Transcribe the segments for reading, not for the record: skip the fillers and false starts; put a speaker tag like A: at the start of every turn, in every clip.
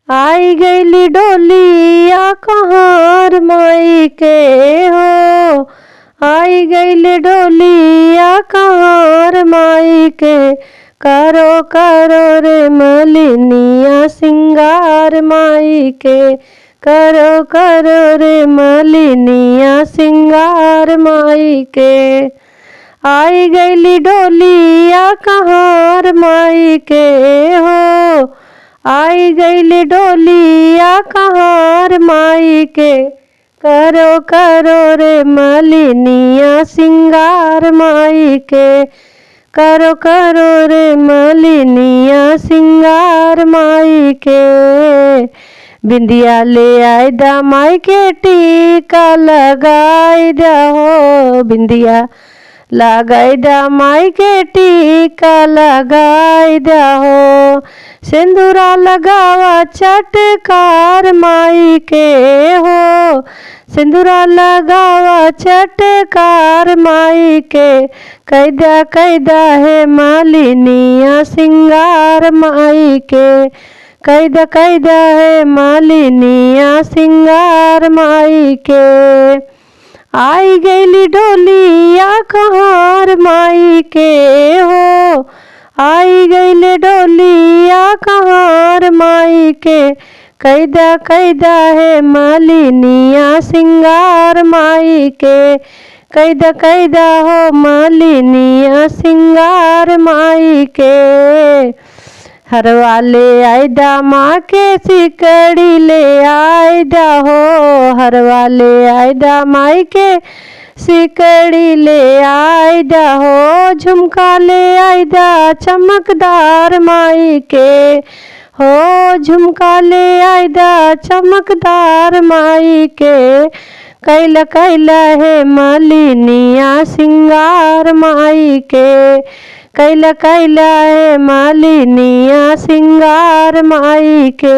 A: आई गईली डोलिया कहार माई के हो, आई गईली डोलिया कहार माई के। करो करो रे मलिनिया सिंगार माई के, करो करो रे मलिनिया सिंगार माई के। आई गईली डोलिया कहार माई के हो, आई गईली डोलिया कहार माई के। करो करो रे मलिनिया सिंगार माई के, करो करो रे मलिनिया सिंगार माई के। बिंदिया ले आय दा माई के टीका लगाई दा हो, बिंदिया लगाई दा माई के टीका लगाई दा हो। सिंदूरा लगावा चटकार माई के हो, सिंदूरा लगावा चटकार माई के। कैदा कैदा है मालिनिया सिंगार माई के, कैदा कैदा है मालिनिया सिंगार माई के। आई गईली डोलिया कहार माई के हो, आई गईली डोलिया कहार माई के। कैदा कैदा है मालिनिया सिंगार माई के, कैदा कैदा हो मालिनिया सिंगार माई के। हरवा ले आयदा माँ के सिकड़ी ले आयदा हो, हरवा ले आयदा माई के सिकड़ी ले आयदा हो। झुमका ले आयदा चमकदार माई के हो, झुमका ले आयदा चमकदार माई के। कैला कैला है मालिनिया सिंगार माई के, कैला कैला है मालिनिया सिंगार माई के।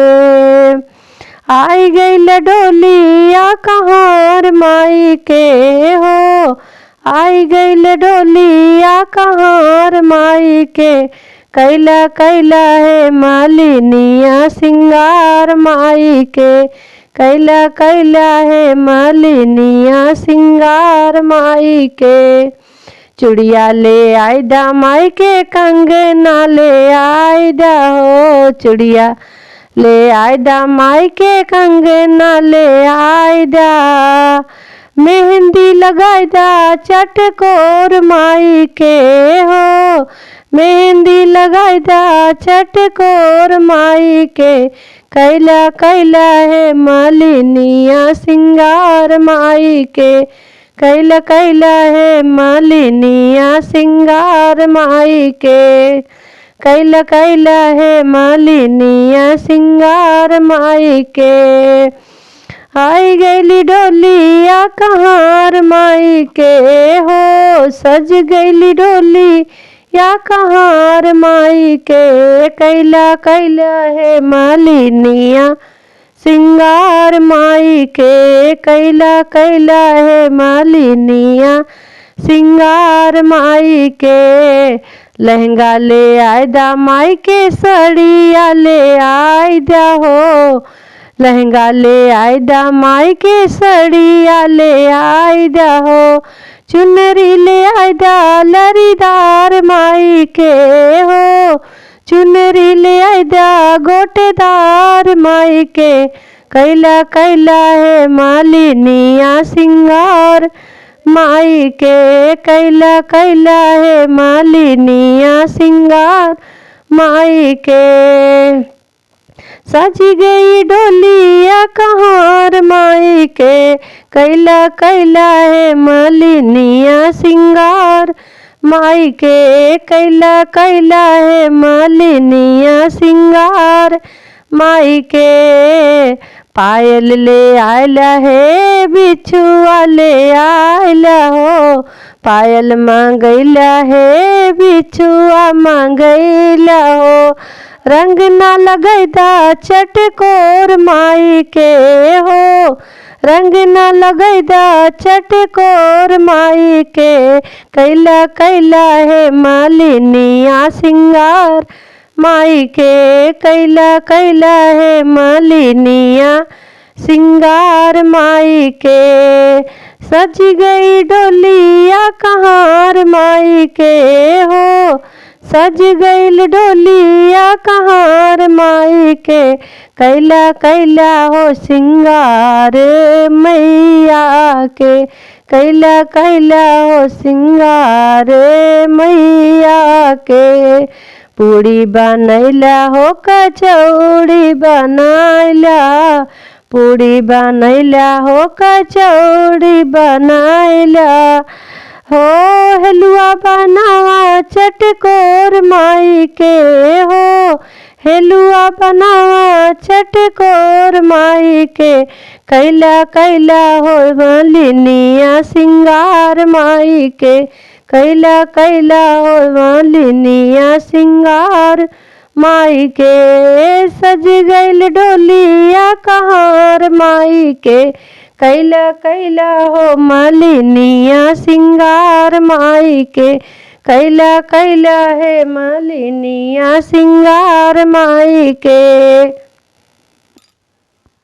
A: आई गईल डोलिया कहार माई के हो, आई गईल डोलिया कहार माई के। कैला कैला है मालिनिया सिंगार माई के, कैला कैला है मालिनिया सिंगार माई के। चुड़िया ले आयदा माई के कंगना ले आयदा हो, चुड़िया ले आयदा माई के कंगना ले आयदा। मेहंदी लगायदा चटकोर माई के हो, मेहंदी लगायदा चटकोर माई के। कैला कैला है मालिनिया सिंगार माई के, कैला कैला है मालिनिया सिंगार माई के। कैला कैला है मालिनिया सिंगार माई के। आई गईली डोलिया कहार माई के हो, सज गईली डोली या कहार माई के। कैला कैला है मालिनिया सिंगार माई के, कैला कैला है मालिनिया सिंगार माई के। लहंगा ले आयदा माई के सड़िया ले आयदा हो, लहंगा ले आयदा माई के सड़िया ले आयदा हो। चुनरी ले आयदा लरीदार माई के हो, चुनरी ले आयदा गोटेदार माई के। कैला कैला है मालिनिया सिंगार माई के, कैला कैला है मालिनिया सिंगार माई के। सजी गई डोलिया कहार माई के, कैला कैला है मालिनिया सिंगार माई के। कैला कैला है मालिनिया सिंगार माई के। पायल ले आयला है बिछुआ ले आयला हो, पायल मांगैला है बिछुआ मांगैला हो। रंग ना लगैदा चटकोर माई के हो, रंग न लगैदा चटकोर माई के। कैला कैला है मालिनिया सिंगार माई के कैला कैला है मालिनिया सिंगार माई के। सज गई डोलिया कहार माई के हो, सज गईल डोलिया कहार माई के। कैला कैला हो सिंगार मैया के, कैला कैला हो सिंगार मैया के। पूड़ी बनैला हो कचौड़ी बनैला, पूड़ी बनैला हो कचौड़ी बनैला हो। हलुआ बनावा चटकोर माई के हो, हलुआ बनावा चटकोर माई के। कैला कैला हो मालिनिया सिंगार माई के, कैला कैला हो मालिनिया सिंगार माई के। सज गईल डोलिया कहार माई के, कैला कैला हो मालिनिया सिंगार माई के। कैला कैला है मालिनिया सिंगार माई के।